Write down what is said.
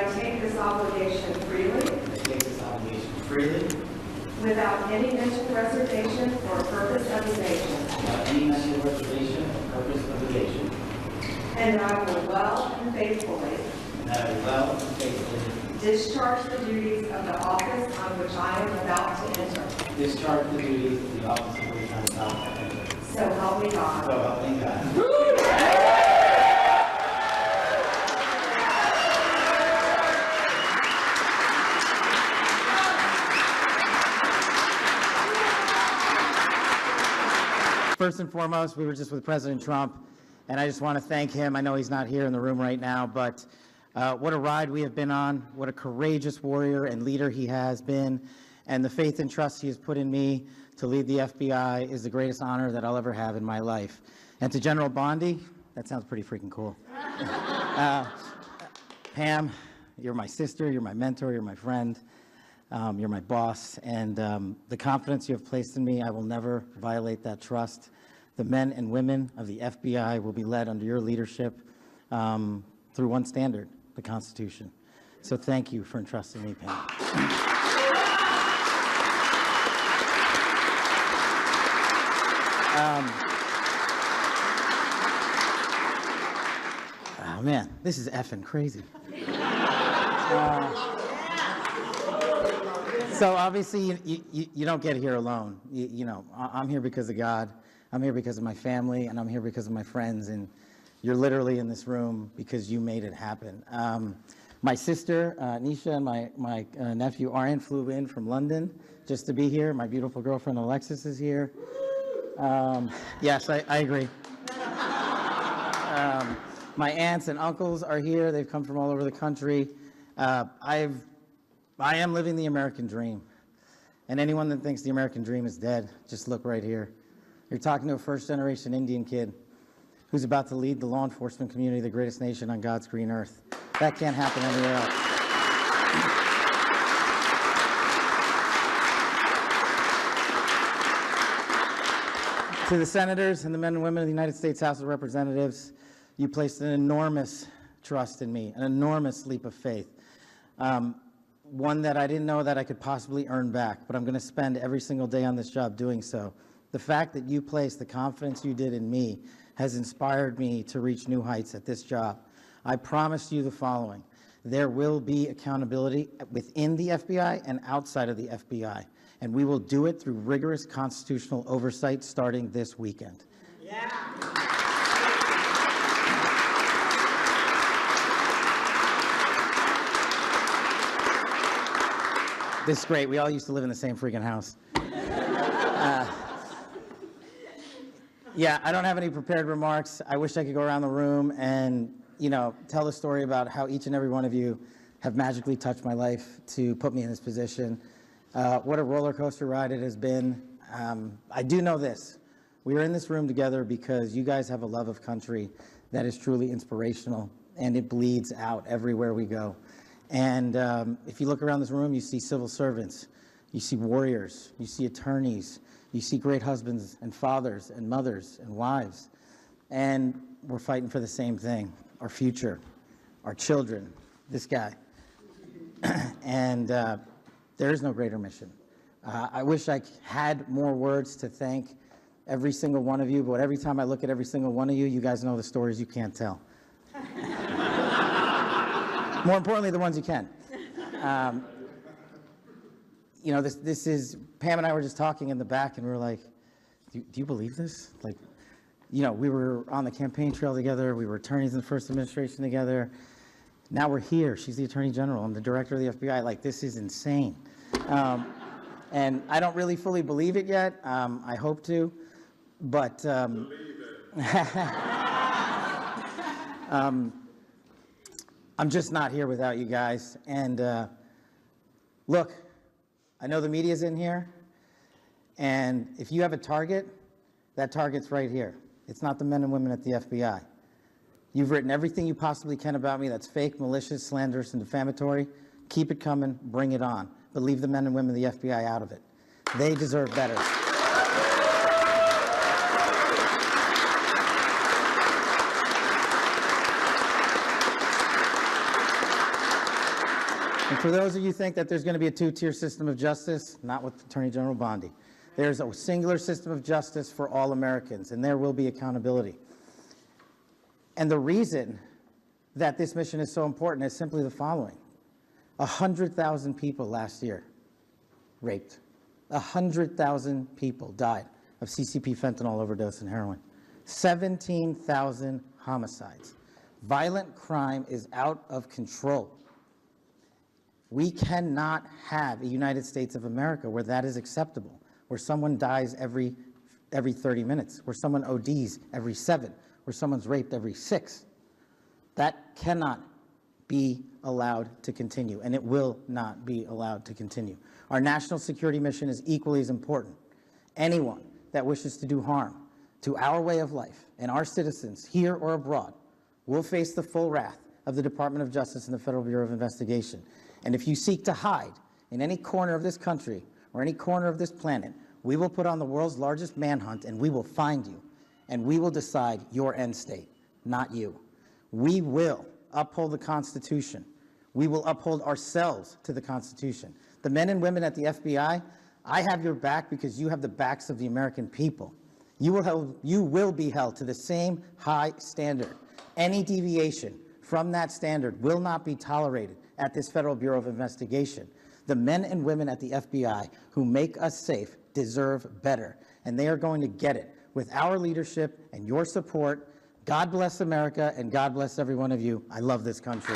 I take this obligation freely, without any mental reservation or purpose of evasion. And that I will well and faithfully discharge the duties of the office on which I am about to enter. So help me God. First and foremost, we were just with President Trump, and I just want to thank him. I know he's not here in the room right now, but what a ride we have been on, what a courageous warrior and leader he has been, and the faith and trust he has put in me to lead the FBI is the greatest honor that I'll ever have in my life. And to General Bondi, that sounds pretty freaking cool. Pam, you're my sister, you're my mentor, you're my friend, you're my boss, and the confidence you have placed in me, I will never violate that trust. The men and women of the FBI will be led under your leadership through one standard, the Constitution. So thank you for entrusting me, Pam. Oh man, this is effing crazy. So obviously you don't get here alone. You know, I'm here because of God. I'm here because of my family, and I'm here because of my friends, and you're literally in this room because you made it happen. My sister, Nisha, and my nephew, Aryan, flew in from London just to be here. My beautiful girlfriend, Alexis, is here. Yes, I agree. My aunts and uncles are here. They've come from all over the country. I am living the American dream. And anyone that thinks the American dream is dead, just look right here. You're talking to a first-generation Indian kid who's about to lead the law enforcement community, the greatest nation on God's green earth. That can't happen anywhere else. To the senators and the men and women of the United States House of Representatives, you placed an enormous trust in me, an enormous leap of faith. One that I didn't know that I could possibly earn back, but I'm going to spend every single day on this job doing so. The fact that you placed the confidence you did in me has inspired me to reach new heights at this job. I promise you the following. There will be accountability within the FBI and outside of the FBI, and we will do it through rigorous constitutional oversight starting this weekend. Yeah. This is great. We all used to live in the same freaking house. Yeah, I don't have any prepared remarks. I wish I could go around the room and, you know, tell the story about how each and every one of you have magically touched my life to put me in this position. What a roller coaster ride it has been. I do know this. We are in this room together because you guys have a love of country that is truly inspirational, and it bleeds out everywhere we go. And if you look around this room, you see civil servants, you see warriors, you see attorneys, you see great husbands and fathers and mothers and wives. And we're fighting for the same thing, our future, our children, this guy. And there is no greater mission. I wish I had more words to thank every single one of you, but every time I look at every single one of you, you guys know the stories you can't tell. More importantly, the ones you can. You know, this is, Pam and I were just talking in the back, and we were like, do you believe this? Like, you know, we were on the campaign trail together. We were attorneys in the first administration together. Now we're here. She's the Attorney General. I'm the director of the FBI. Like, this is insane. And I don't really fully believe it yet. I hope to. But I'm just not here without you guys. And look, I know the media's in here. And if you have a target, that target's right here. It's not the men and women at the FBI. You've written everything you possibly can about me that's fake, malicious, slanderous, and defamatory. Keep it coming. Bring it on. But leave the men and women of the FBI out of it. They deserve better. And for those of you who think that there's going to be a two-tier system of justice, not with Attorney General Bondi. There's a singular system of justice for all Americans, and there will be accountability. And the reason that this mission is so important is simply the following. 100,000 people last year raped. 100,000 people died of CCP fentanyl overdose and heroin. 17,000 homicides. Violent crime is out of control. We cannot have a United States of America where that is acceptable, where someone dies every 30 minutes, where someone ODs every 7, where someone's raped every 6. That cannot be allowed to continue, and it will not be allowed to continue. Our national security mission is equally as important. Anyone that wishes to do harm to our way of life and our citizens here or abroad will face the full wrath of the Department of Justice and the Federal Bureau of Investigation. And if you seek to hide in any corner of this country or any corner of this planet, we will put on the world's largest manhunt and we will find you, and we will decide your end state, not you. We will uphold the Constitution. We will uphold ourselves to the Constitution. The men and women at the FBI, I have your back because you have the backs of the American people. You will be held to the same high standard. Any deviation from that standard will not be tolerated at this Federal Bureau of Investigation. The men and women at the FBI who make us safe deserve better, and they are going to get it with our leadership and your support. God bless America, and God bless every one of you. I love this country.